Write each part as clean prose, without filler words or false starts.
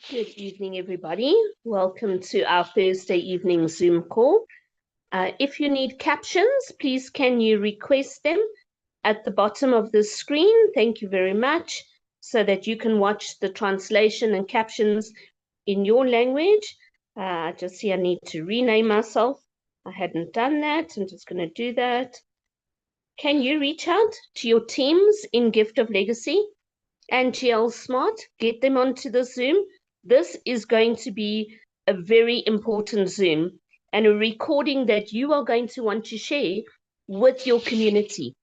Good evening, everybody. Welcome to our Thursday evening Zoom call. If you need captions, please can you request them at the bottom of the screen? Thank you very much, so that you can watch the translation and captions in your language. Just see, I need to rename myself. I hadn't done that. I'm just going to do that. Can you reach out to your teams in Gift of Legacy and GL Smart? Get them onto the Zoom. This is going to be a very important Zoom and a recording that you are going to want to share with your community.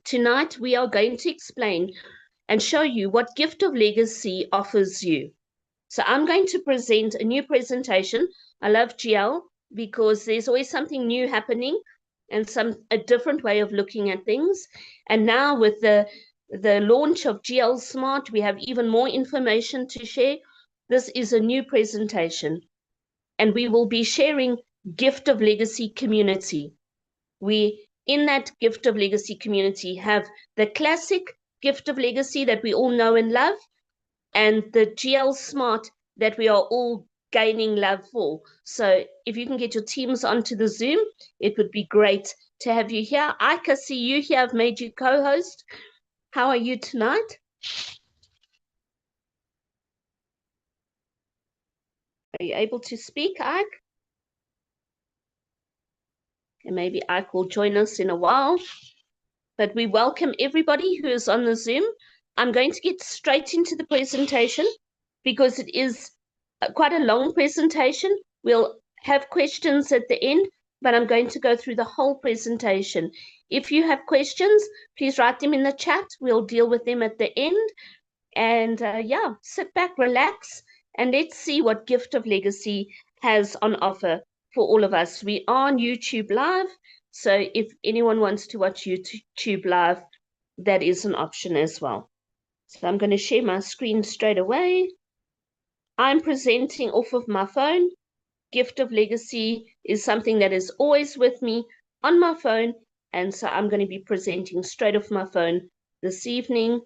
Tonight, we are going to explain and show you what Gift of Legacy offers you. So I'm going to present a new presentation. I love GL because there's always something new happening and a different way of looking at things. And now with the launch of GL Smart, we have even more information to share. This is a new presentation, and we will be sharing Gift of Legacy community. We, in that Gift of Legacy community, have the classic Gift of Legacy that we all know and love, and the GL Smart that we are all gaining love for. So if you can get your teams onto the Zoom, it would be great to have you here. I can see you here. I've made you co-host. How are you tonight? Are you able to speak, Ike? And maybe Ike will join us in a while. But we welcome everybody who is on the Zoom. I'm going to get straight into the presentation because it is quite a long presentation. We'll have questions at the end, but I'm going to go through the whole presentation. If you have questions, please write them in the chat. We'll deal with them at the end. And yeah, sit back, relax, and let's see what Gift of Legacy has on offer for all of us. We are on YouTube Live, so if anyone wants to watch YouTube Live, that is an option as well. So I'm going to share my screen straight away. I'm presenting off of my phone. Gift of Legacy is something that is always with me on my phone, and so I'm going to be presenting straight off my phone this evening.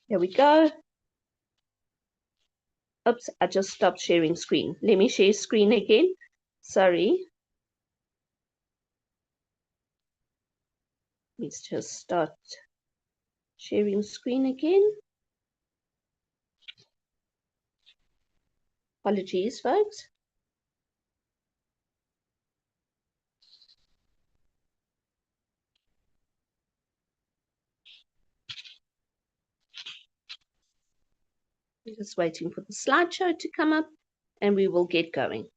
Here we go. Oops, I just stopped sharing screen. Let me share screen again. Sorry. Let's just start sharing screen again. Apologies, folks. I'm just waiting for the slideshow to come up and we will get going.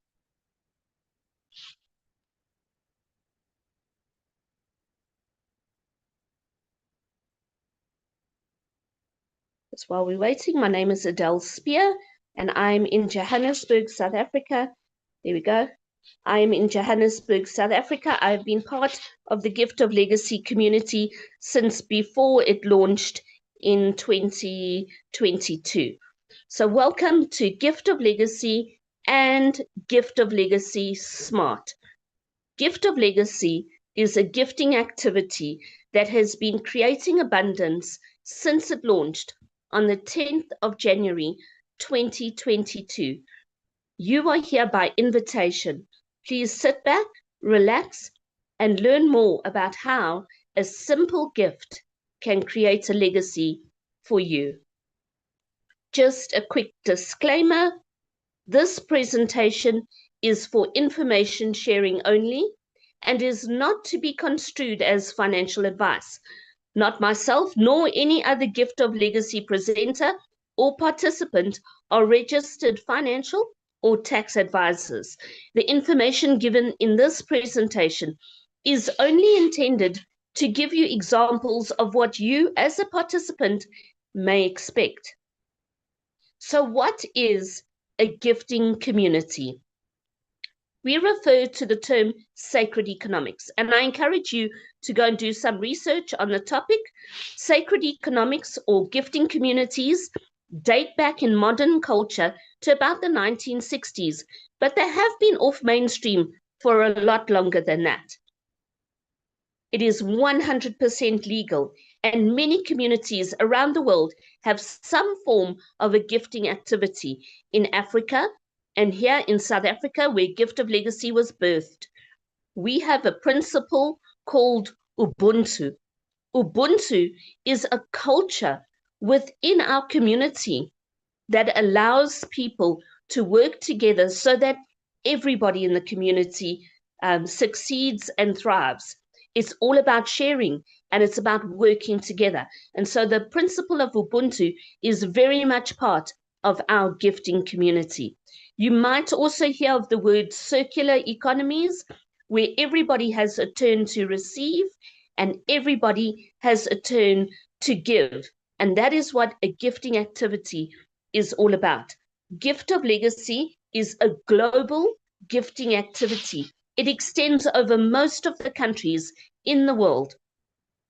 Just while we're waiting, my name is Adele Spear and I'm in Johannesburg, South Africa. There we go. I am in Johannesburg, South Africa. I've been part of the Gift of Legacy community since before it launched in 2022. So welcome to Gift of Legacy and Gift of Legacy Smart. Gift of Legacy is a gifting activity that has been creating abundance since it launched on the 10th of January, 2022. You are here by invitation. Please sit back, relax, and learn more about how a simple gift can create a legacy for you. Just a quick disclaimer, this presentation is for information sharing only and is not to be construed as financial advice. Not myself nor any other Gift of Legacy presenter or participant are registered financial or tax advisors. The information given in this presentation is only intended to give you examples of what you as a participant may expect. So what is a gifting community? We refer to the term sacred economics, and I encourage you to go and do some research on the topic. Sacred economics or gifting communities date back in modern culture to about the 1960s, but they have been off mainstream for a lot longer than that. It is 100% legal, and many communities around the world have some form of a gifting activity. In Africa and here in South Africa, where Gift of Legacy was birthed, we have a principle called Ubuntu. Ubuntu is a culture within our community that allows people to work together so that everybody in the community succeeds and thrives. It's all about sharing and it's about working together. And so the principle of Ubuntu is very much part of our gifting community. You might also hear of the word circular economies, where everybody has a turn to receive and everybody has a turn to give. And that is what a gifting activity is all about. Gift of Legacy is a global gifting activity. It extends over most of the countries in the world.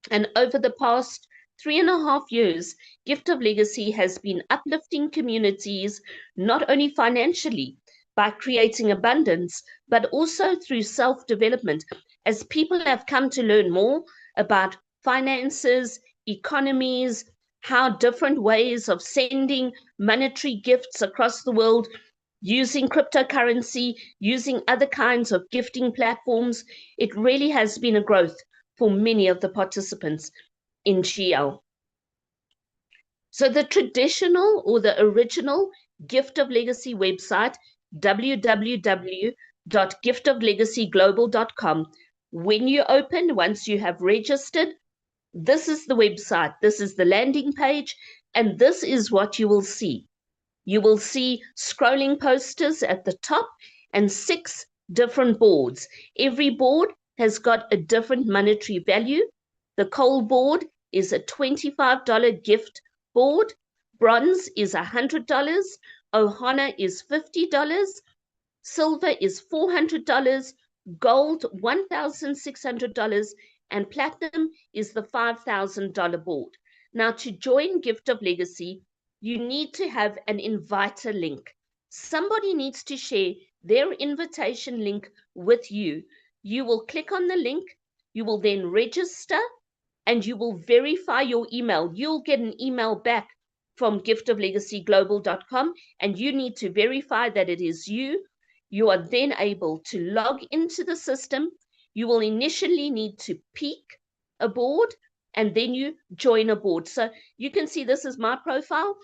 And over the past 3.5 years, Gift of Legacy has been uplifting communities, not only financially by creating abundance, but also through self-development, as people have come to learn more about finances, economies, how different ways of sending monetary gifts across the world, using cryptocurrency, using other kinds of gifting platforms. It really has been a growth for many of the participants in GL. So the traditional or the original Gift of Legacy website, www.giftoflegacyglobal.com, when you open, once you have registered, this is the website, this is the landing page, and this is what you will see. You will see scrolling posters at the top and 6 different boards. Every board has got a different monetary value. The coal board is a $25 gift board. Bronze is $100. Ohana is $50. Silver is $400. Gold, $1,600. And platinum is the $5,000 board. Now, to join Gift of Legacy, you need to have an inviter link. Somebody needs to share their invitation link with you. You will click on the link, you will then register, and you will verify your email. You'll get an email back from giftoflegacyglobal.com, and you need to verify that it is you. You are then able to log into the system. You will initially need to peak a board, and then you join a board. So you can see this is my profile.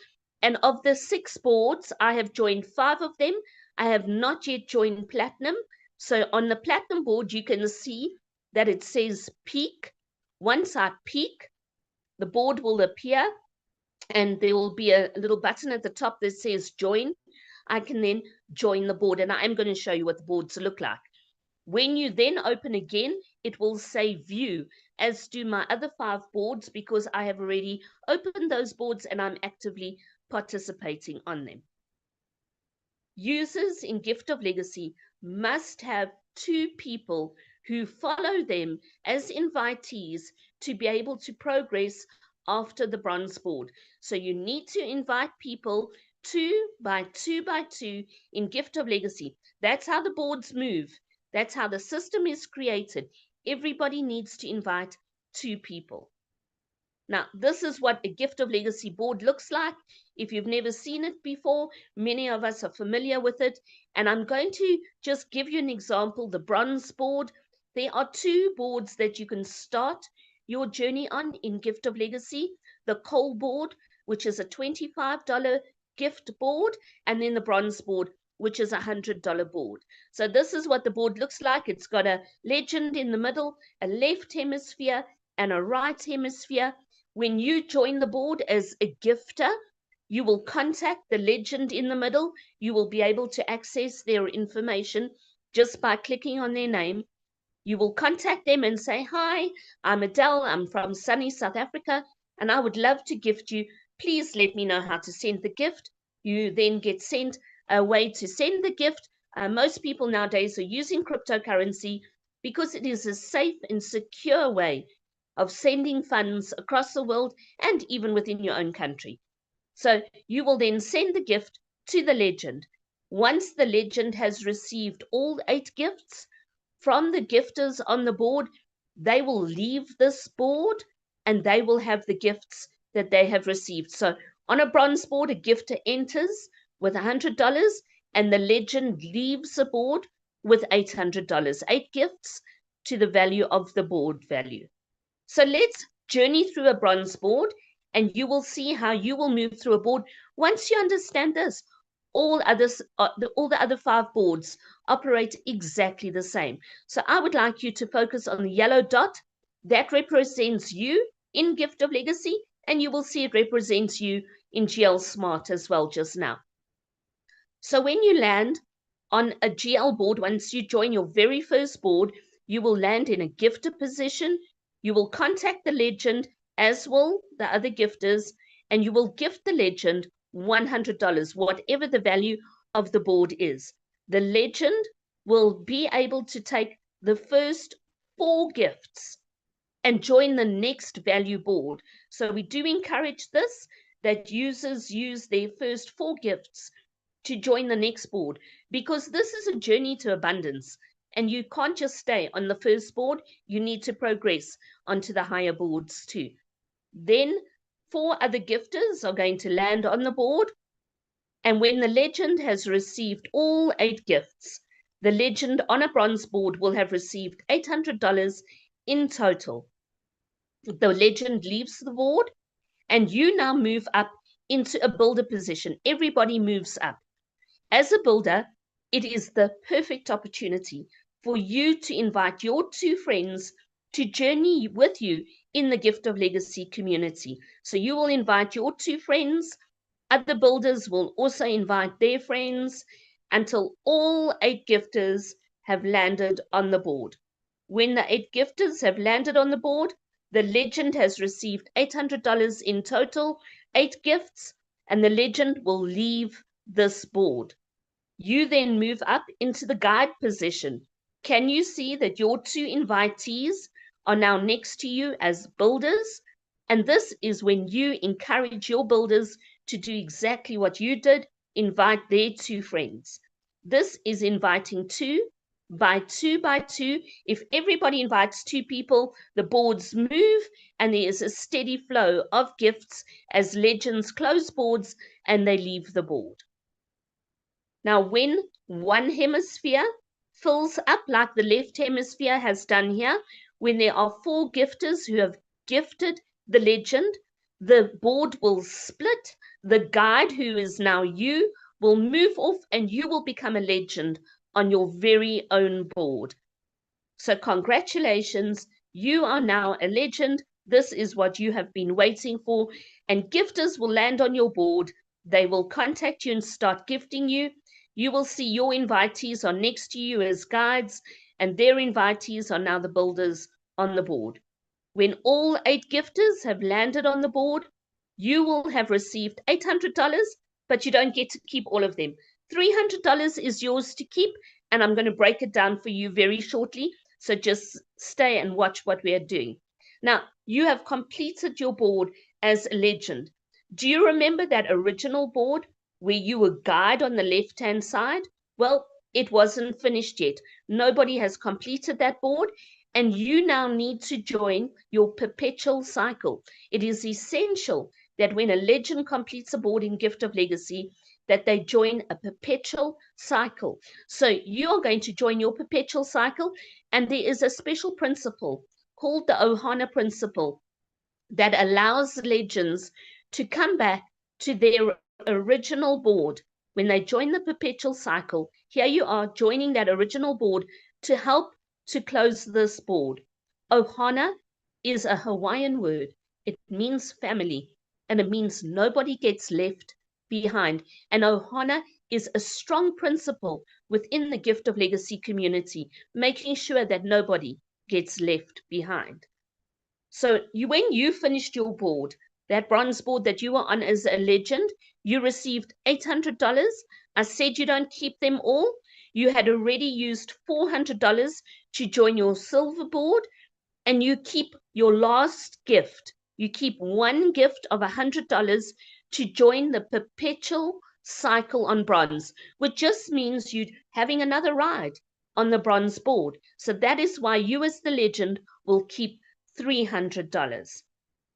And of the 6 boards, I have joined 5 of them. I have not yet joined Platinum. So on the Platinum board, you can see that it says peak. Once I peak, the board will appear and there will be a little button at the top that says join. I can then join the board, and I am going to show you what the boards look like. When you then open again, it will say view, as do my other 5 boards, because I have already opened those boards and I'm actively participating on them. Users in Gift of Legacy must have 2 people who follow them as invitees to be able to progress after the bronze board. So you need to invite people 2 by 2 by 2 in Gift of Legacy. That's how the boards move. That's how the system is created. Everybody needs to invite 2 people. Now, this is what a Gift of Legacy board looks like. If you've never seen it before, many of us are familiar with it. And I'm going to just give you an example, the bronze board. There are 2 boards that you can start your journey on in Gift of Legacy. The coal board, which is a $25 gift board, and then the bronze board, which is a $100 board. So this is what the board looks like. It's got a legend in the middle, a left hemisphere, and a right hemisphere. When you join the board as a gifter, you will contact the legend in the middle. You will be able to access their information just by clicking on their name. You will contact them and say, hi, I'm Adele, I'm from sunny South Africa, and I would love to gift you. Please let me know how to send the gift. You then get sent a way to send the gift. Most people nowadays are using cryptocurrency because it is a safe and secure way of sending funds across the world and even within your own country. So you will then send the gift to the legend. Once the legend has received all 8 gifts from the gifters on the board, they will leave this board and they will have the gifts that they have received. So on a bronze board, a gifter enters with $100 and the legend leaves the board with $800, 8 gifts to the value of the board value. So let's journey through a bronze board and you will see how you will move through a board. Once you understand this, all the other 5 boards operate exactly the same. So I would like you to focus on the yellow dot that represents you in Gift of Legacy, and you will see it represents you in GL Smart as well just now. So when you land on a GL board, once you join your very first board, you will land in a gifter position. You will contact the legend, as will the other gifters, and you will gift the legend $100, whatever the value of the board is. The legend will be able to take the first 4 gifts and join the next value board. So we do encourage this, that users use their first 4 gifts to join the next board, because this is a journey to abundance and you can't just stay on the first board. You need to progress onto the higher boards too. Then 4 other gifters are going to land on the board, and when the legend has received all 8 gifts, the legend on a bronze board will have received $800 in total. The legend leaves the board and you now move up into a builder position. Everybody moves up. As a builder, it is the perfect opportunity for you to invite your 2 friends to journey with you in the Gift of Legacy community. So you will invite your 2 friends, other builders will also invite their friends, until all 8 gifters have landed on the board. When the 8 gifters have landed on the board, the legend has received $800 in total, 8 gifts, and the legend will leave this board. You then move up into the guide position. Can you see that your 2 invitees are now next to you as builders? And this is when you encourage your builders to do exactly what you did, invite their 2 friends. This is inviting 2 by 2 by 2. If everybody invites 2 people, the boards move and there is a steady flow of gifts as legends close boards and they leave the board. Now, when one hemisphere fills up, like the left hemisphere has done here, when there are 4 gifters who have gifted the legend, the board will split. The guide, who is now you, will move off and you will become a legend on your very own board. So congratulations, you are now a legend. This is what you have been waiting for. And gifters will land on your board. They will contact you and start gifting you. You will see your invitees are next to you as guides, and their invitees are now the builders on the board. When all 8 gifters have landed on the board, you will have received $800, but you don't get to keep all of them. $300 is yours to keep, and I'm going to break it down for you very shortly. So just stay and watch what we are doing. Now, you have completed your board as a legend. Do you remember that original board where you were guide on the left-hand side? Well, it wasn't finished yet. Nobody has completed that board, and you now need to join your perpetual cycle. It is essential that when a legend completes a board in Gift of Legacy, that they join a perpetual cycle. So you are going to join your perpetual cycle, and there is a special principle called the Ohana principle that allows legends to come back to their original board. When they join the perpetual cycle, here you are joining that original board to help to close this board. Ohana is a Hawaiian word. It means family, and it means nobody gets left behind. And Ohana is a strong principle within the Gift of Legacy community, making sure that nobody gets left behind. So when you finished your board, that bronze board that you were on as a legend, you received $800. I said you don't keep them all. You had already used $400 to join your silver board, and you keep your last gift. You keep one gift of $100 to join the perpetual cycle on bronze, which just means you're having another ride. on the bronze board. So that is why you as the legend will keep $300.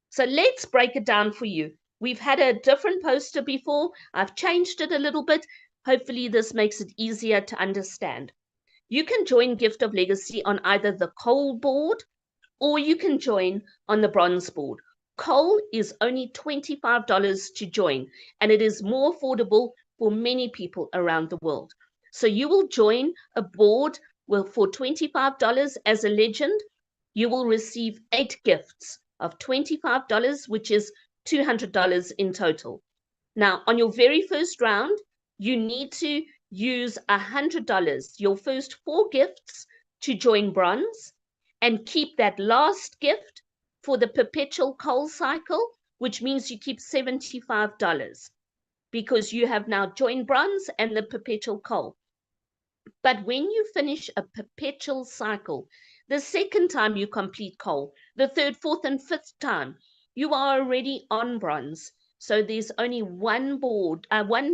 So let's break it down for you. We've had a different poster before. I've changed it a little bit. Hopefully this makes it easier to understand. You can join Gift of Legacy on either the coal board or you can join on the bronze board. Coal is only $25 to join, and it is more affordable for many people around the world. So you will join a board for $25 as a legend. You will receive 8 gifts of $25, which is $200 in total. Now, on your very first round, you need to use $100, your first 4 gifts, to join bronze, and keep that last gift for the perpetual coal cycle, which means you keep $75 because you have now joined bronze and the perpetual coal. But when you finish a perpetual cycle, the second time you complete coal, the third, fourth, and fifth time, you are already on bronze. So there's only one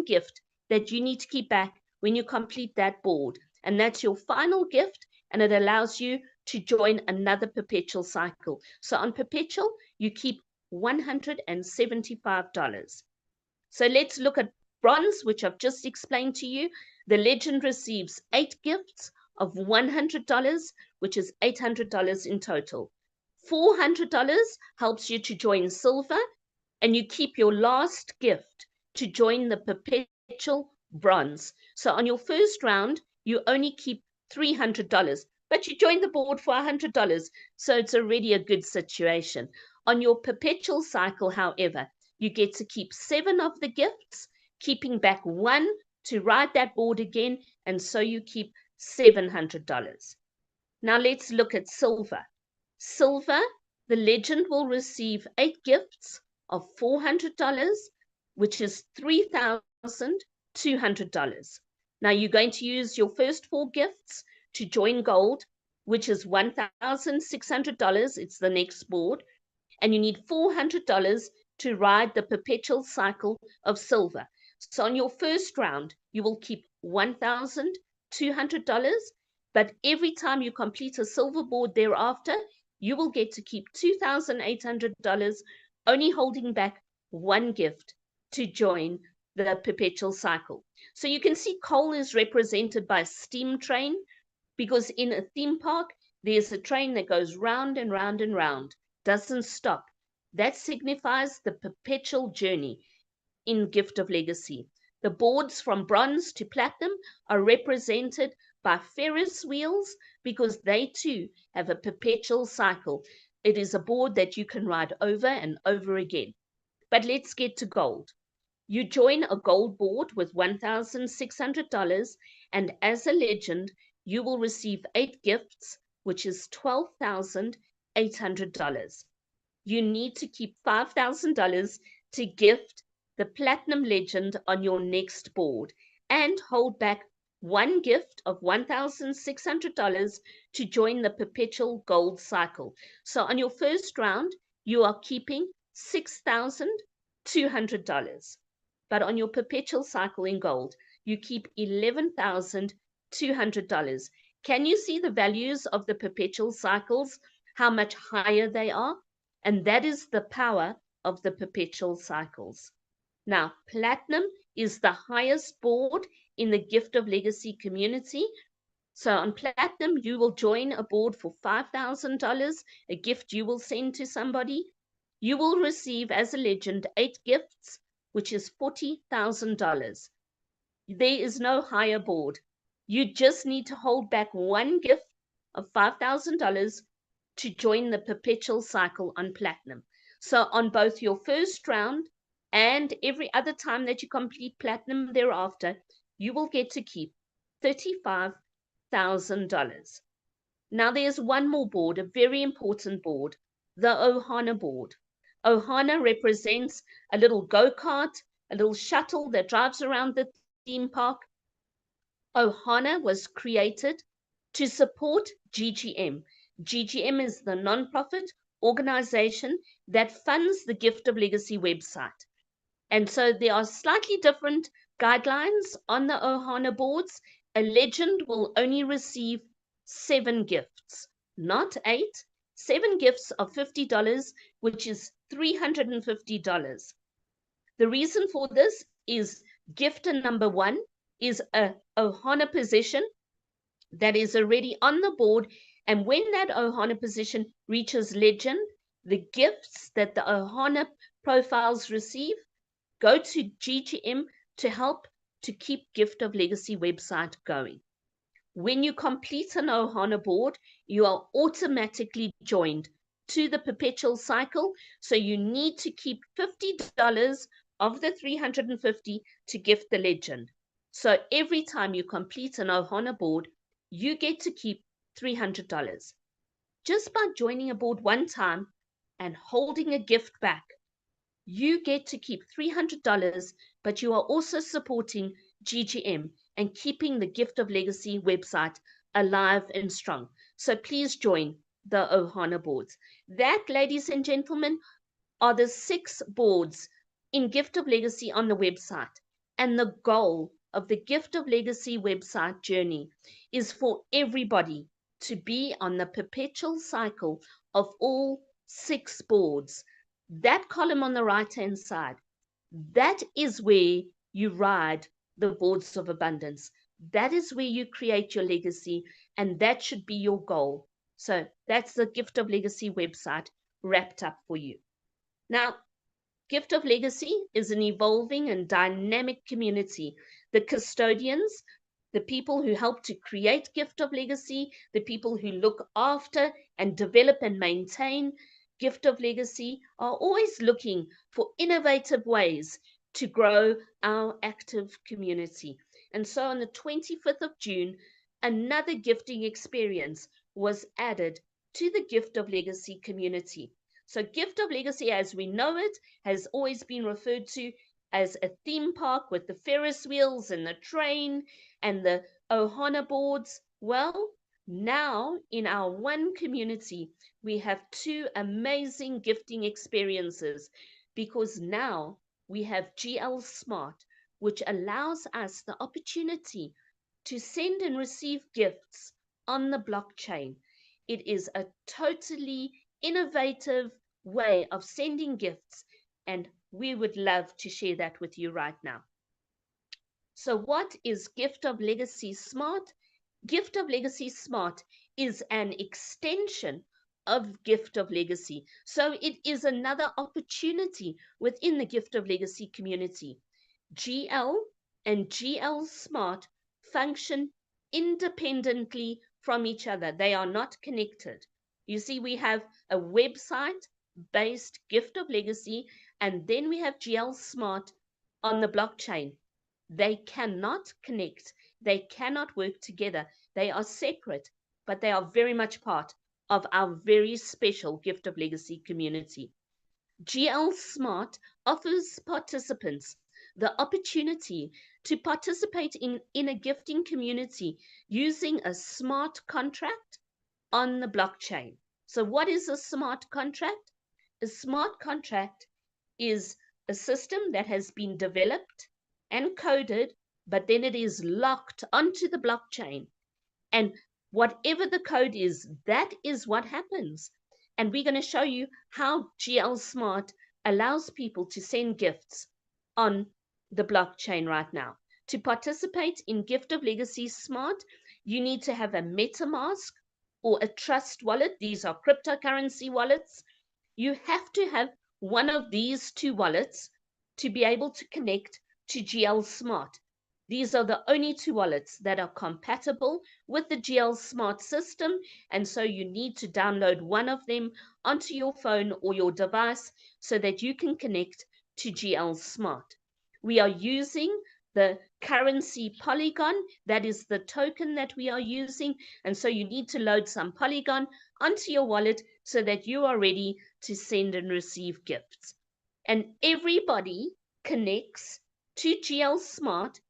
gift that you need to keep back when you complete that board. And that's your final gift, and it allows you to join another perpetual cycle. So on perpetual, you keep $175. So let's look at bronze, which I've just explained to you. The legend receives 8 gifts of $100, which is $800 in total. $400 helps you to join silver, and you keep your last gift to join the perpetual bronze. So on your first round, you only keep $300, but you join the board for $100, so it's already a good situation. On your perpetual cycle, however, you get to keep 7 of the gifts, keeping back 1 to ride that board again, and so you keep $700. Now let's look at silver. Silver, the legend will receive 8 gifts of $400, which is $3,200. Now you're going to use your first 4 gifts to join gold, which is $1,600. It's the next board. And you need $400 to ride the perpetual cycle of silver. So on your first round, you will keep $1,200, but every time you complete a silver board thereafter, you will get to keep $2,800, only holding back 1 gift to join the perpetual cycle. So you can see coal is represented by a steam train, because in a theme park, there's a train that goes round and round and round, doesn't stop. That signifies the perpetual journey in Gift of Legacy. The boards from bronze to platinum are represented by Ferris wheels because they too have a perpetual cycle. It is a board that you can ride over and over again. But let's get to gold. You join a gold board with $1,600, and as a legend, you will receive 8 gifts, which is $12,800. You need to keep $5,000 to gift the platinum legend on your next board, and hold back 1 gift of $1,600 to join the perpetual gold cycle. So on your first round, you are keeping $6,200. But on your perpetual cycle in gold, you keep $11,200. Can you see the values of the perpetual cycles, how much higher they are? And that is the power of the perpetual cycles. Now, platinum is the highest board in the Gift of Legacy community. So on platinum, you will join a board for $5,000, a gift you will send to somebody. You will receive as a legend 8 gifts, which is $40,000. There is no higher board. You just need to hold back 1 gift of $5,000 to join the perpetual cycle on platinum. So on both your first round and every other time that you complete platinum thereafter, you will get to keep $35,000. Now there's one more board, a very important board, the Ohana board. Ohana represents a little go-kart, a little shuttle that drives around the theme park. Ohana was created to support GGM. GGM is the nonprofit organization that funds the Gift of Legacy website. And so there are slightly different guidelines on the Ohana boards. a legend will only receive 7 gifts, not 8. 7 gifts of $50, which is $350. The reason for this is gifter number 1 is a Ohana position that is already on the board, and when that Ohana position reaches legend, the gifts that the Ohana profiles receive go to GGM to help to keep Gift of Legacy website going. When you complete an Ohana board, you are automatically joined to the perpetual cycle, so you need to keep $50 of the $350 to gift the legend. So every time you complete an Ohana board, you get to keep $300. Just by joining a board one time and holding a gift back, you get to keep $300, but you are also supporting GGM and keeping the Gift of Legacy website alive and strong. So please join the Ohana boards. That, ladies and gentlemen, are the 6 boards in Gift of Legacy on the website. And the goal of the Gift of Legacy website journey is for everybody to be on the perpetual cycle of all 6 boards. That column on the right-hand side, that is where you ride the boards of abundance. That is where you create your legacy, and that should be your goal. So that's the Gift of Legacy website wrapped up for you. Now, Gift of Legacy is an evolving and dynamic community. The custodians, the people who help to create Gift of Legacy, the people who look after and develop and maintain Gift of Legacy are always looking for innovative ways to grow our active community. And so on the 25th of June, another gifting experience was added to the Gift of Legacy community. So Gift of Legacy, as we know it, has always been referred to as a theme park with the Ferris wheels and the train and the Ohana boards. Well, now in our one community, we have 2 amazing gifting experiences, because now we have GL Smart, which allows us the opportunity to send and receive gifts on the blockchain. It is a totally innovative way of sending gifts, and we would love to share that with you right now. So what is Gift of Legacy Smart? Gift of Legacy Smart is an extension of Gift of Legacy. So it is another opportunity within the Gift of Legacy community. GL and GL Smart function independently from each other. They are not connected. You see, we have a website-based Gift of Legacy, and then we have GL Smart on the blockchain. They cannot connect. They cannot work together. They are separate, but they are very much part of our very special Gift of Legacy community. GL Smart offers participants the opportunity to participate in a gifting community using a smart contract on the blockchain. So what is a smart contract? A smart contract is a system that has been developed and coded, but then it is locked onto the blockchain. And whatever the code is, that is what happens. And we're going to show you how GL Smart allows people to send gifts on the blockchain right now. To participate in Gift of Legacy Smart, you need to have a MetaMask or a Trust wallet. These are cryptocurrency wallets. You have to have one of these 2 wallets to be able to connect to GL Smart. These are the only 2 wallets that are compatible with the GL Smart system, and so you need to download one of them onto your phone or your device so that you can connect to GL Smart. We are using the currency Polygon. That is the token that we are using, and so you need to load some Polygon onto your wallet so that you are ready to send and receive gifts. And everybody connects to GL Smart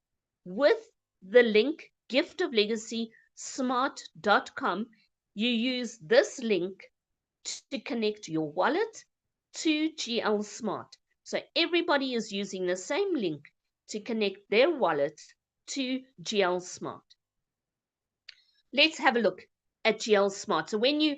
with the link giftoflegacysmart.com. You use this link to connect your wallet to GL Smart. So everybody is using the same link to connect their wallet to GL Smart. let's have a look at GL Smart. So when you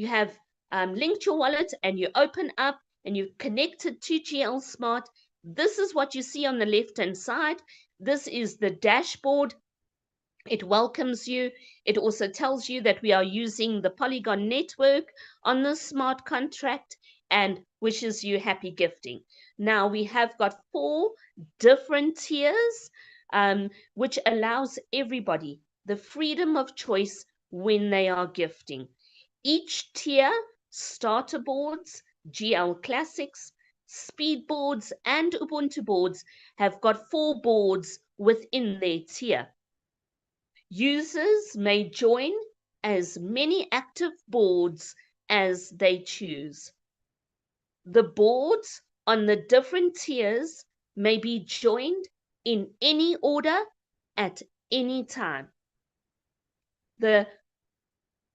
have linked your wallet and you open up and you connect it to GL Smart, this is what you see on the left-hand side. This is the dashboard. It welcomes you. It also tells you that we are using the Polygon network on the smart contract and wishes you happy gifting. Now we have got 4 different tiers, which allows everybody the freedom of choice when they are gifting. Each tier, starter boards, GL Classics, speed boards, and Ubuntu boards have got 4 boards within their tier. Users may join as many active boards as they choose. The boards on the different tiers may be joined in any order at any time. The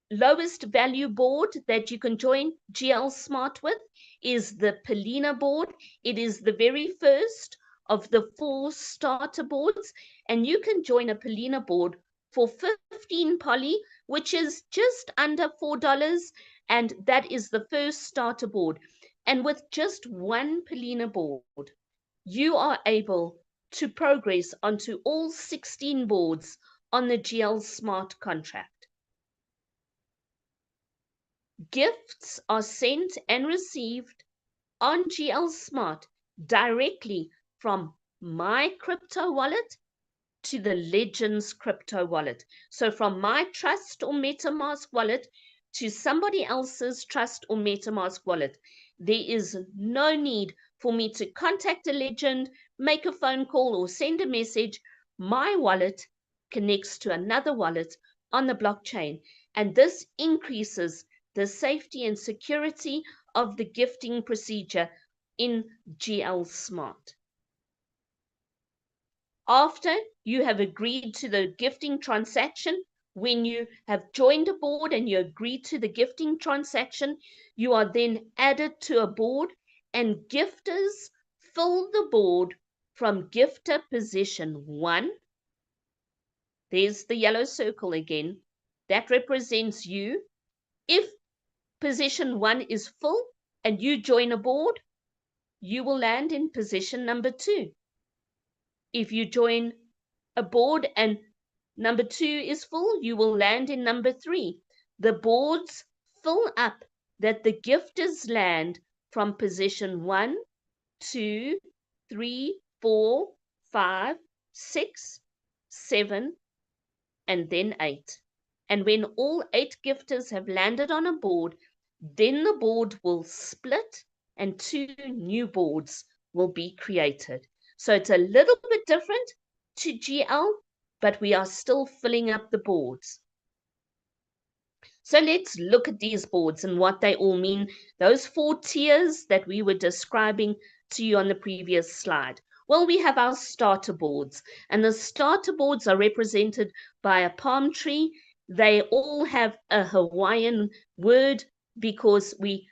lowest value board that you can join GL Smart with is the Polina board. It is the very first of the 4 starter boards, and you can join a Polina board for 15 poly, which is just under $4, and that is the first starter board. And with just 1 Polina board, you are able to progress onto all 16 boards on the GL Smart contract. Gifts are sent and received on GL Smart directly from my crypto wallet to the Legends crypto wallet. So from my Trust or MetaMask wallet to somebody else's Trust or MetaMask wallet. There is no need for me to contact a Legend, make a phone call, or send a message. My wallet connects to another wallet on the blockchain, and this increases the safety and security of the gifting procedure in GL Smart. After you have agreed to the gifting transaction, when you have joined a board and you agree to the gifting transaction, you are then added to a board, and gifters fill the board from gifter position 1. There's the yellow circle again. That represents you. If position 1 is full and you join a board, you will land in position number 2. If you join a board and number 2 is full, you will land in number 3. The boards fill up that the gifters land from position 1, 2, 3, 4, 5, 6, 7, and then 8. And when all 8 gifters have landed on a board, then the board will split and 2 new boards will be created. So it's a little bit different to GL, but we are still filling up the boards. So let's look at these boards and what they all mean. Those 4 tiers that we were describing to you on the previous slide. Well, we have our starter boards, and the starter boards are represented by a palm tree. They all have a Hawaiian word because we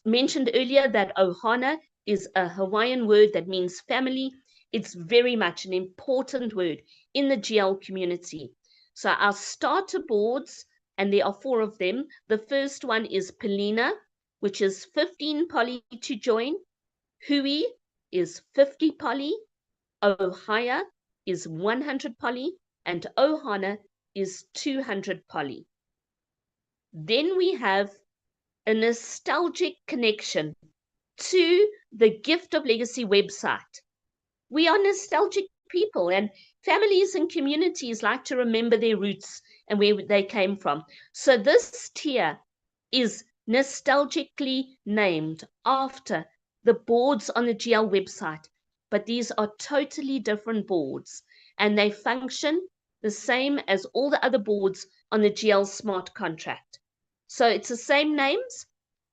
mentioned earlier that Ohana is a Hawaiian word that means family. It's very much an important word in the GL community. So our starter boards, and there are 4 of them. The first one is Polina, which is 15 poly to join. Hui is 50 poly. Ohia is 100 poly. And Ohana is 200 poly. Then we have a nostalgic connection to the Gift of Legacy website. We are nostalgic people, and families and communities like to remember their roots and where they came from. So this tier is nostalgically named after the boards on the GL website, but these are totally different boards, and they function the same as all the other boards on the GL Smart contract. So it's the same names,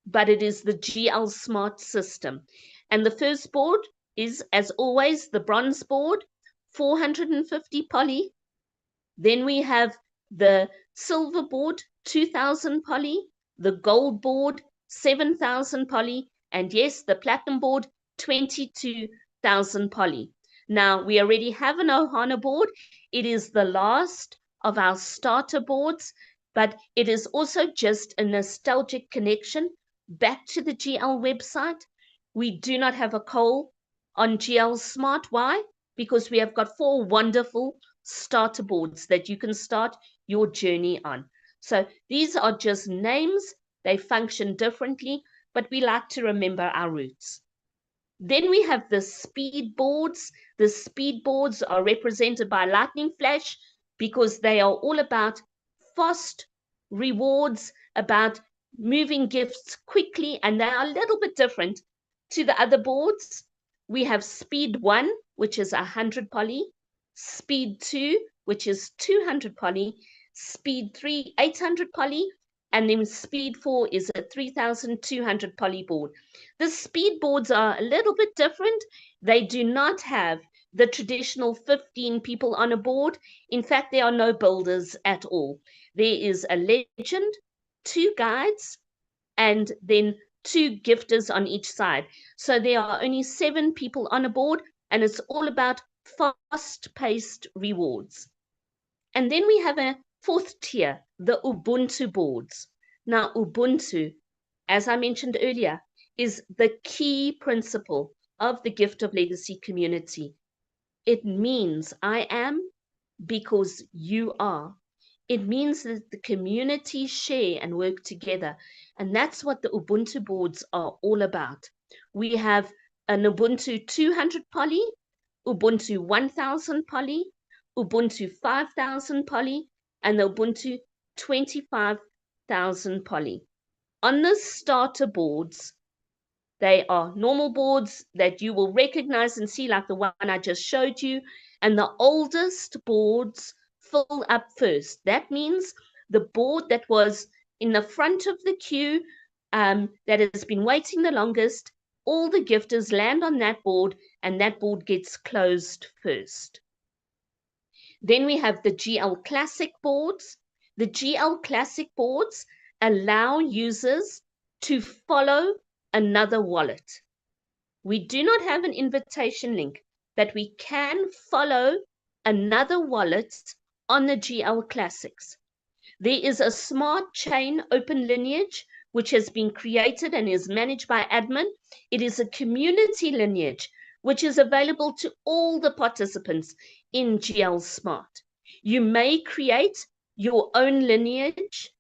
but it is the GL Smart system. And the first board is, as always, the bronze board, 450 poly. Then we have the silver board, 2000 poly, the gold board, 7,000 poly, and yes, the platinum board, 22,000 poly. Now, we already have an Ohana board. It is the last of our starter boards, but it is also just a nostalgic connection back to the GL website. We do not have a coal on GL Smart. Why? Because we have got 4 wonderful starter boards that you can start your journey on. So these are just names. They function differently, but we like to remember our roots. Then we have the speed boards. The speed boards are represented by lightning flash because they are all about fast rewards, about moving gifts quickly, and they are a little bit different to the other boards. We have speed 1, which is 100 poly, speed 2, which is 200 poly, speed 3, 800 poly, and then speed 4 is a 3,200 poly board. The speed boards are a little bit different. They do not have the traditional 15 people on a board. In fact, there are no builders at all. There is a legend, 2 guides, and then 2 gifters on each side. So there are only 7 people on a board, and it's all about fast-paced rewards. And then we have a 4th tier, the Ubuntu boards. Now, Ubuntu, as I mentioned earlier, is the key principle of the Gift of Legacy community. It means I am because you are. It means that the community share and work together. And that's what the Ubuntu boards are all about. We have an Ubuntu 200 poly, Ubuntu 1000 poly, Ubuntu 5000 poly, and the Ubuntu 25,000 poly. On the starter boards, they are normal boards that you will recognize and see, like the one I just showed you. And the oldest boards fill up first. That means the board that was in the front of the queue, that has been waiting the longest, all the gifters land on that board, and that board gets closed first. Then we have the GL Classic boards. The GL Classic boards allow users to follow another wallet. We do not have an invitation link, but we can follow another wallet on the GL Classics. There is a smart chain open lineage which has been created and is managed by admin. It is a community lineage which is available to all the participants in GL Smart. You may create your own lineage.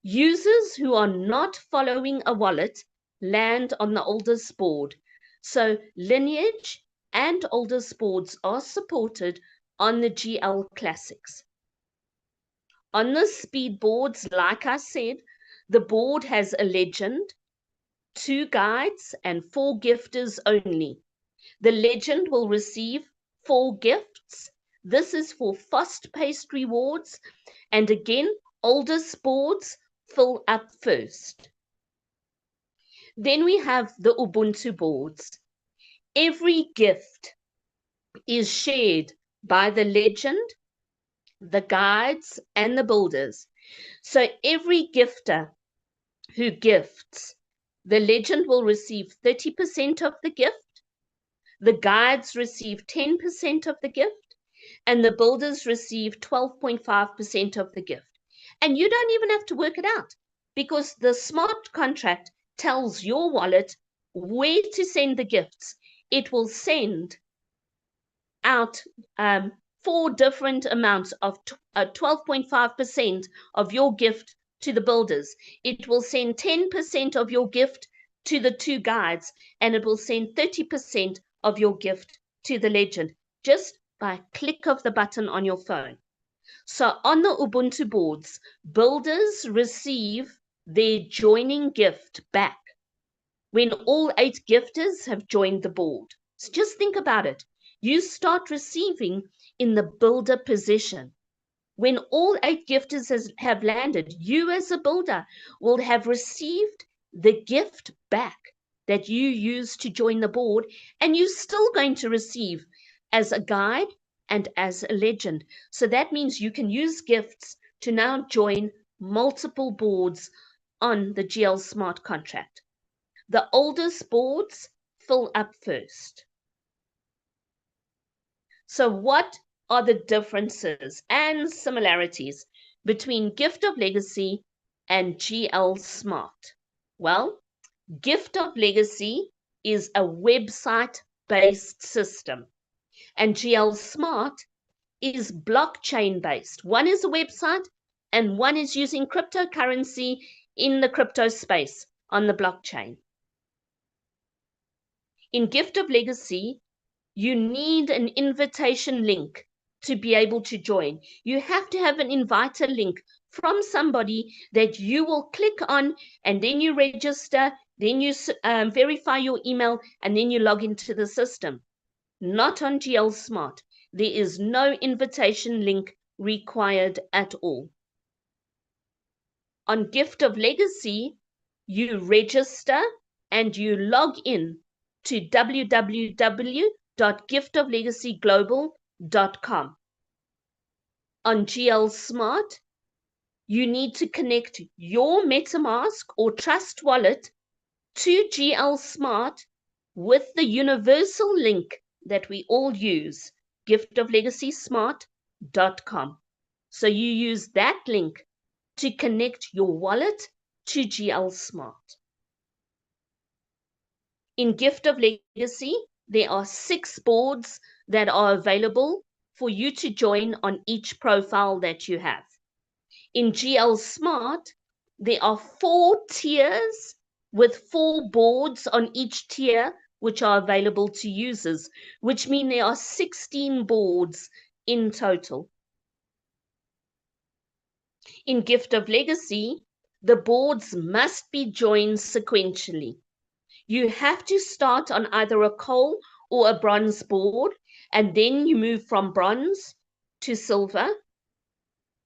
Users who are not following a wallet land on the oldest board. So lineage and oldest boards are supported on the GL Classics. On the speed boards, like I said, the board has a legend, 2 guides, and 4 gifters only. The legend will receive 4 gifts. This is for fast-paced rewards. And again, oldest boards fill up first. Then we have the Ubuntu boards. Every gift is shared by the legend, the guides, and the builders. So every gifter who gifts, the legend will receive 30% of the gift, the guides receive 10% of the gift, and the builders receive 12.5% of the gift. And you don't even have to work it out, because the smart contract tells your wallet where to send the gifts. It will send out 4 different amounts of 12.5% of your gift to the builders. It will send 10% of your gift to the 2 guides, and it will send 30% of your gift to the legend, just by a click of the button on your phone. So on the Ubuntu boards, builders receive their joining gift back when all 8 gifters have joined the board. So just think about it. You start receiving in the builder position. When all 8 gifters have landed, you as a builder will have received the gift back that you used to join the board, and you're still going to receive as a guide and as a legend. So that means you can use gifts to now join multiple boards on the GL Smart contract. The oldest boards fill up first. So what are the differences and similarities between Gift of Legacy and GL Smart? Well, Gift of Legacy is a website-based system, and GL Smart is blockchain-based. One is a website, and one is using cryptocurrency in the crypto space on the blockchain. In Gift of Legacy, you need an invitation link to be able to join. You have to have an inviter link from somebody that you will click on, and then you register, then you verify your email, and then you log into the system. Not on GL Smart. There is no invitation link required at all. On Gift of Legacy, you register and you log in to www.giftoflegacyglobal.com. On GL Smart, you need to connect your MetaMask or Trust Wallet to GL Smart with the universal link that we all use, giftoflegacysmart.com. So you use that link to connect your wallet to GL Smart. In Gift of Legacy, there are 6 boards that are available for you to join on each profile that you have. In GL Smart, there are 4 tiers with 4 boards on each tier, which are available to users, which mean there are 16 boards in total. In Gift of Legacy, the boards must be joined sequentially. You have to start on either a coal or a bronze board, and then you move from bronze to silver,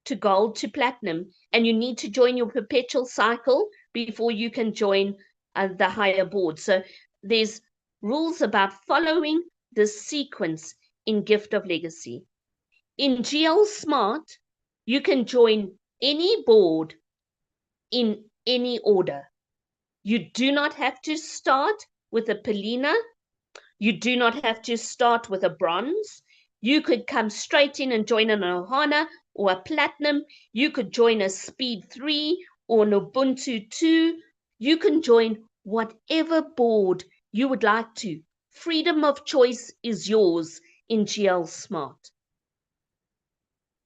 to gold, to platinum, and you need to join your perpetual cycle before you can join the higher board. So there's rules about following the sequence in Gift of Legacy. In GL Smart, you can join any board in any order. You do not have to start with a Palina. You do not have to start with a bronze. You could come straight in and join an Ohana or a platinum. You could join a Speed 3 or an Ubuntu 2. You can join whatever board you would like to. Freedom of choice is yours in GL Smart.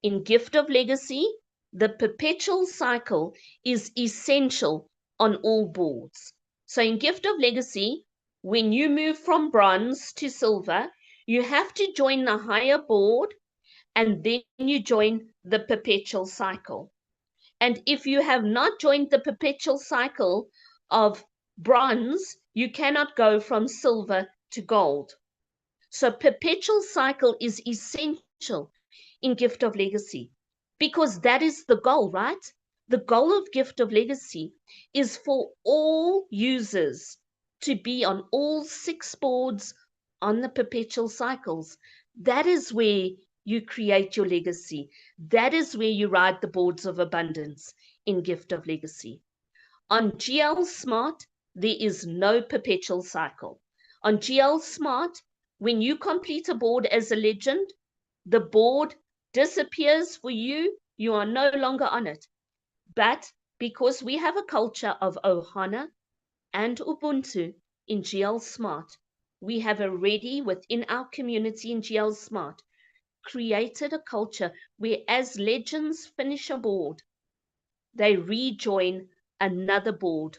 In Gift of Legacy, the perpetual cycle is essential on all boards. So in Gift of Legacy, when you move from bronze to silver, you have to join the higher board, and then you join the perpetual cycle. And if you have not joined the perpetual cycle of bronze, you cannot go from silver to gold. So perpetual cycle is essential in Gift of Legacy, because that is the goal, right? The goal of Gift of Legacy is for all users to be on all 6 boards on the perpetual cycles. That is where you create your legacy. That is where you ride the boards of abundance in Gift of Legacy. On GL Smart, there is no perpetual cycle. On GL Smart, when you complete a board as a legend, the board disappears for you. You are no longer on it. But because we have a culture of Ohana and Ubuntu in GL Smart, we have already within our community in GL Smart created a culture where as legends finish a board, they rejoin another board.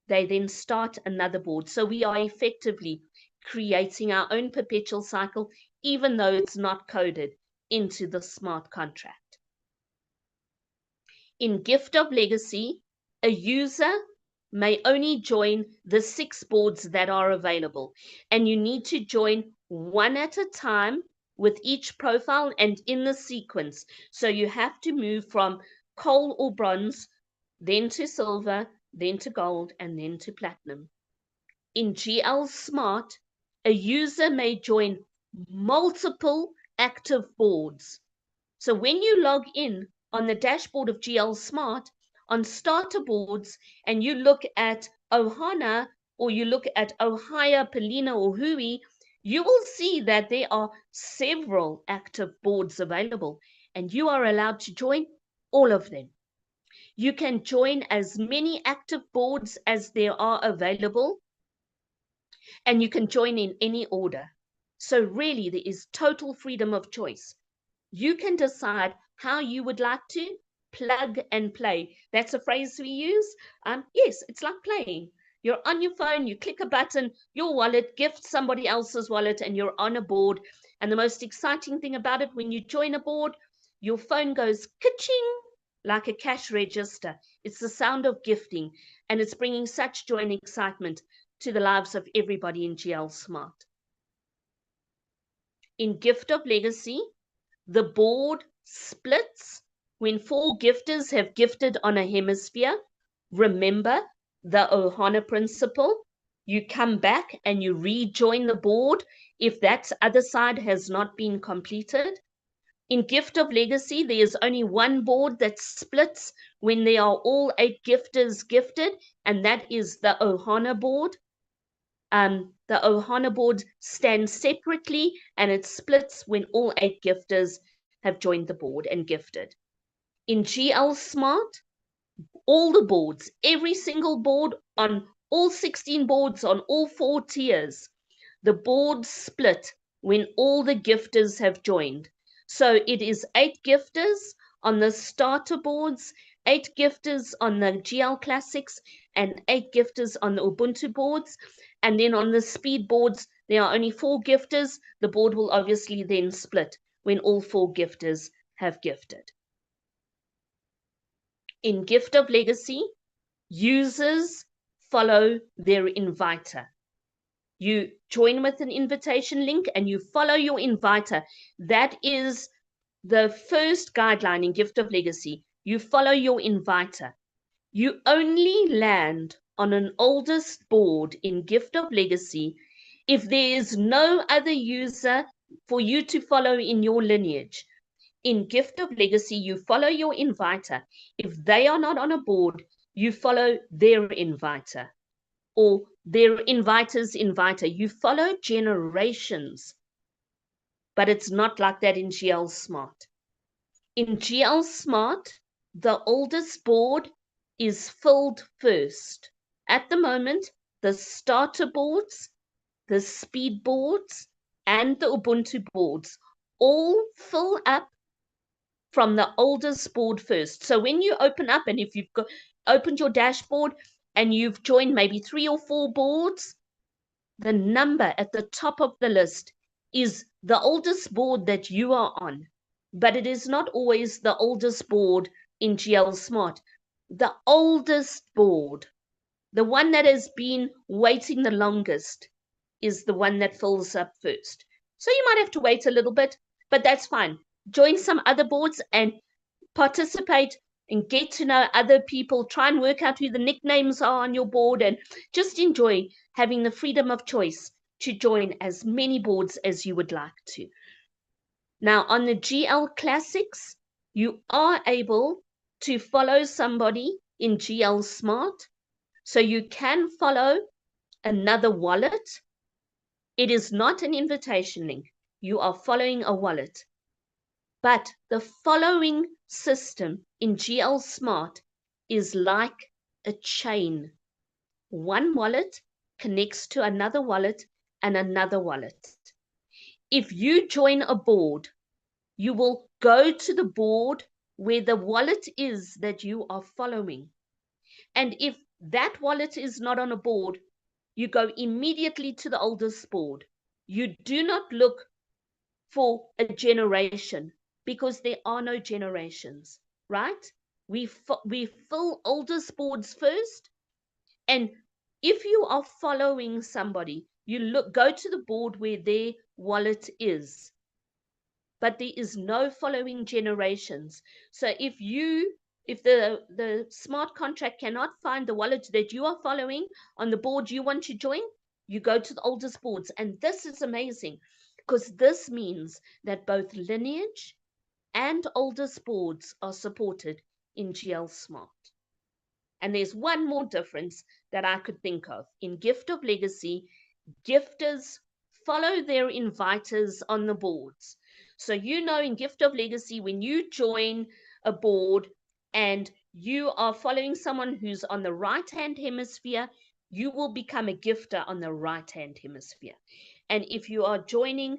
They then start another board. So we are effectively creating our own perpetual cycle, even though it's not coded into the smart contract. In Gift of Legacy, a user may only join the 6 boards that are available, and you need to join one at a time with each profile and in the sequence. So you have to move from coal or bronze, then to silver, then to gold, and then to platinum. In GL Smart, a user may join multiple active boards. So when you log in on the dashboard of GL Smart on starter boards and you look at Ohana or you look at Ohio, Palina, or Hui, you will see that there are several active boards available, and you are allowed to join all of them. You can join as many active boards as there are available, and you can join in any order. So really, there is total freedom of choice. You can decide how you would like to plug and play. That's a phrase we use. Yes, it's like playing. You're on your phone, you click a button, your wallet gifts somebody else's wallet, and you're on a board. And the most exciting thing about it, when you join a board, your phone goes ka-ching like a cash register. It's the sound of gifting, and it's bringing such joy and excitement to the lives of everybody in GL Smart. In Gift of Legacy, the board splits when 4 gifters have gifted on a hemisphere. Remember the Ohana principle. You come back and you rejoin the board if that other side has not been completed. In Gift of Legacy, there is only one board that splits when there are all 8 gifters gifted, and that is the Ohana board. The Ohana board stands separately, and it splits when all 8 gifters have joined the board and gifted. In GL Smart, all the boards, every single board on all 16 boards on all 4 tiers, the boards split when all the gifters have joined. So it is 8 gifters on the starter boards, 8 gifters on the GL Classics, and 8 gifters on the Ubuntu boards. And then on the speed boards, there are only 4 gifters. The board will obviously then split when all 4 gifters have gifted. In Gift of Legacy, users follow their inviter. You join with an invitation link and you follow your inviter. That is the first guideline in Gift of Legacy. You follow your inviter. You only land on an oldest board in Gift of Legacy if there is no other user for you to follow in your lineage. In Gift of Legacy, you follow your inviter. If they are not on a board, you follow their inviter or their inviter's inviter. You follow generations, but it's not like that in GL Smart. In GL Smart, the oldest board is filled first. At the moment, the starter boards, the speed boards, and the Ubuntu boards all fill up from the oldest board first. So when you open up, and if you've opened your dashboard and you've joined maybe 3 or 4 boards, the number at the top of the list is the oldest board that you are on. But it is not always the oldest board in GL Smart. The oldest board, the one that has been waiting the longest, is the one that fills up first. So you might have to wait a little bit, but that's fine. Join some other boards and participate and get to know other people. Try and work out who the nicknames are on your board, and just enjoy having the freedom of choice to join as many boards as you would like to. Now, on the GL Classics, you are able to follow somebody in GL Smart. So you can follow another wallet. It is not an invitation link. You are following a wallet. But the following system in GL Smart is like a chain. One wallet connects to another wallet and another wallet. If you join a board, you will go to the board where the wallet is that you are following. And if that wallet is not on a board, you go immediately to the oldest board. You do not look for a generation, because there are no generations, right? We fill oldest boards first. And if you are following somebody, you go to the board where their wallet is. But there is no following generations. So if the smart contract cannot find the wallet that you are following on the board you want to join, you go to the oldest boards. And this is amazing, because this means that both lineage and oldest boards are supported in GL Smart. And there's one more difference that I could think of. In Gift of Legacy, gifters follow their inviters on the boards. So you know, in Gift of Legacy, when you join a board and you are following someone who's on the right-hand hemisphere, you will become a gifter on the right-hand hemisphere. And if you are joining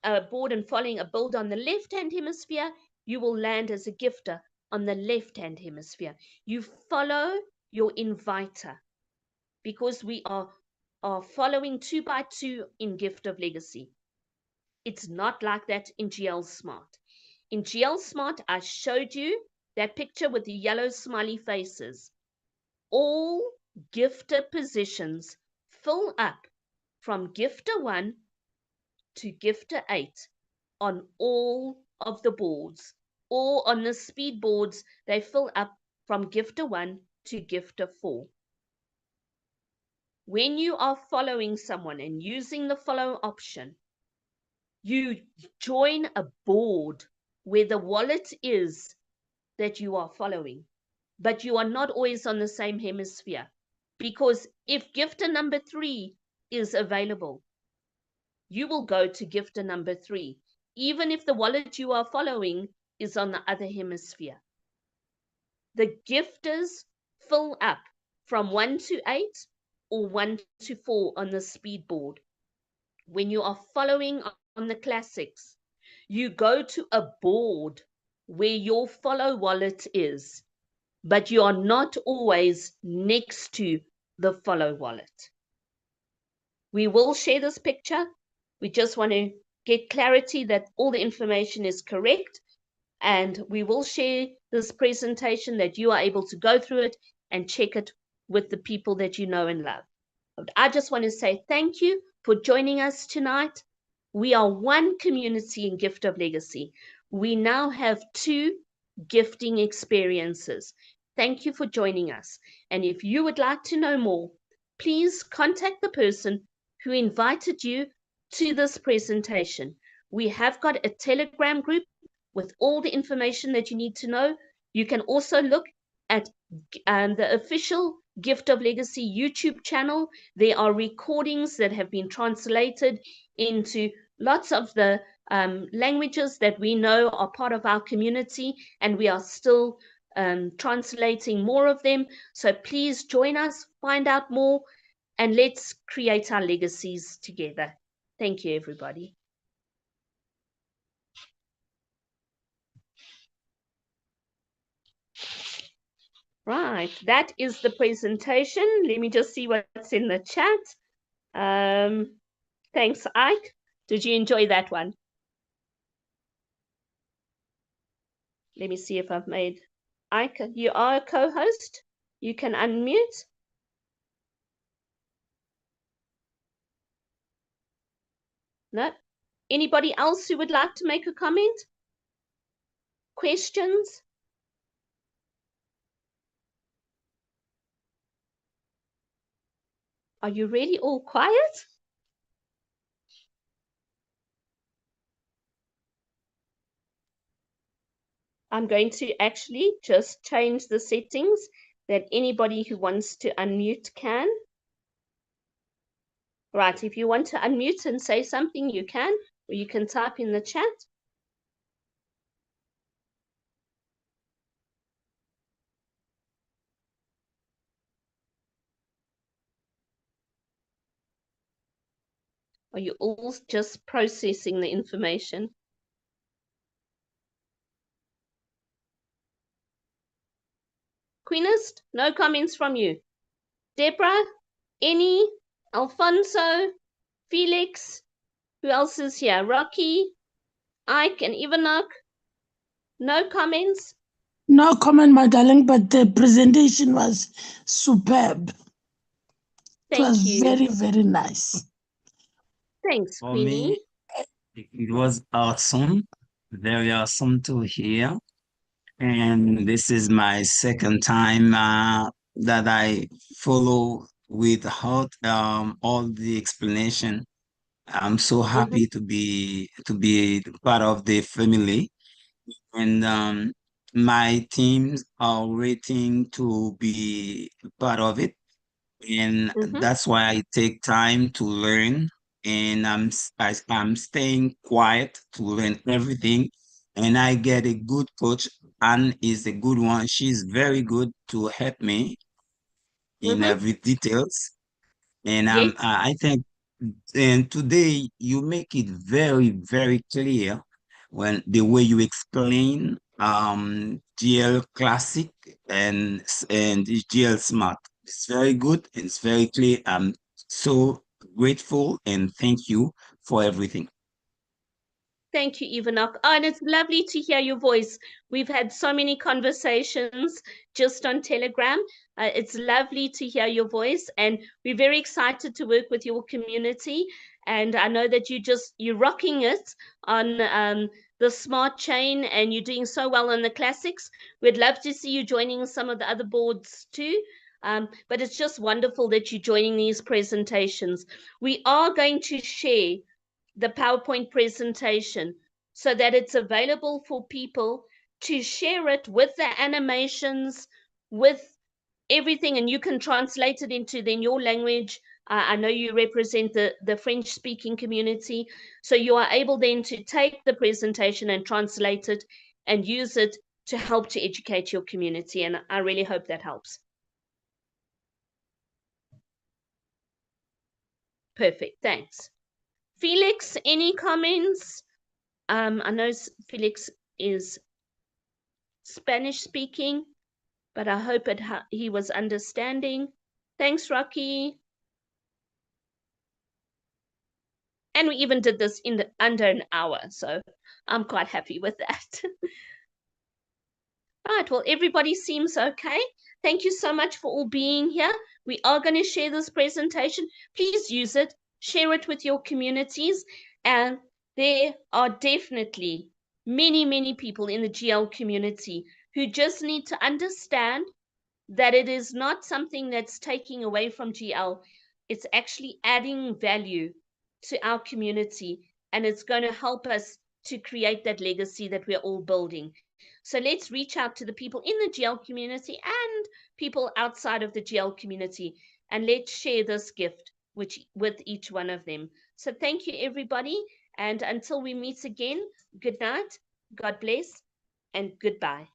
a board and following a build on the left-hand hemisphere, you will land as a gifter on the left-hand hemisphere. You follow your inviter, because we are following 2 by 2 in Gift of Legacy. It's not like that in GL Smart. In GL Smart, I showed you that picture with the yellow smiley faces. All gifter positions fill up from gifter 1 to gifter 8 on all of the boards, or on the speed boards, they fill up from gifter 1 to gifter 4. When you are following someone and using the follow option, you join a board where the wallet is that you are following, but you are not always on the same hemisphere. Because if gifter number 3 is available, you will go to gifter number 3, even if the wallet you are following is on the other hemisphere. The gifters fill up from 1 to 8 or 1 to 4 on the speed board. When you are following on the classics, you go to a board where your follow wallet is, but you are not always next to the follow wallet. We will share this picture. We just want to get clarity that all the information is correct, and we will share this presentation that you are able to go through it and check it with the people that you know and love. But I just want to say thank you for joining us tonight. We are one community in Gift of Legacy. We now have 2 gifting experiences. Thank you for joining us. And if you would like to know more, please contact the person who invited you to this presentation. We have got a Telegram group with all the information that you need to know. You can also look at the official Gift of Legacy YouTube channel. There are recordings that have been translated into lots of the languages that we know are part of our community, and we are still translating more of them. So please join us, find out more, and let's create our legacies together. Thank you, everybody. Right, that is the presentation. Let me just see what's in the chat. Thanks, Ike. Did you enjoy that one? Let me see if I've made Ike. You are a co-host. You can unmute. No? Anybody else who would like to make a comment? Questions? Are you really all quiet? I'm going to actually just change the settings that anybody who wants to unmute can. Right, if you want to unmute and say something, you can, or you can type in the chat. Are you all just processing the information? Queenist, no comments from you. Deborah, Annie, Alfonso, Felix, who else is here? Rocky, Ike, and Ivanok. No comments? No comment, my darling, but the presentation was superb. It was very, very nice. Thanks, For Queenie. me, it was awesome, very awesome to hear. And this is my second time that I follow with all the explanation. I'm so happy to be part of the family, and my teams are waiting to be part of it, and that's why I take time to learn and I'm staying quiet to learn everything. And I get a good coach. Anne is a good one. She's very good to help me in Mm-hmm. every details. And Yes. I think, and today you make it very, very clear when the way you explain GL Classic and GL Smart. It's very good and it's very clear. I'm so grateful and thank you for everything. Thank you, Ivanok. Oh, and it's lovely to hear your voice. We've had so many conversations just on Telegram. It's lovely to hear your voice, and we're very excited to work with your community. And I know that you're rocking it on the smart chain, and you're doing so well on the classics. We'd love to see you joining some of the other boards too. But it's just wonderful that you're joining these presentations. We are going to share the PowerPoint presentation so that it's available for people to share it with the animations, with everything, and you can translate it into then your language. I know you represent the French-speaking community, so you are able then to take the presentation and translate it and use it to help to educate your community, and I really hope that helps. Perfect, thanks. Felix, any comments? I know Felix is Spanish speaking, but I hope he was understanding. Thanks, Rocky. And we even did this in under an hour, so I'm quite happy with that. Right, well, everybody seems okay. Thank you so much for all being here. We are going to share this presentation. Please use it, share it with your communities. And there are definitely many, many people in the GL community who just need to understand that it is not something that's taking away from GL. It's actually adding value to our community, and it's going to help us to create that legacy that we're all building. So let's reach out to the people in the GL community and people outside of the GL community, and let's share this gift with each one of them. So thank you, everybody. And until we meet again, good night, God bless, and goodbye.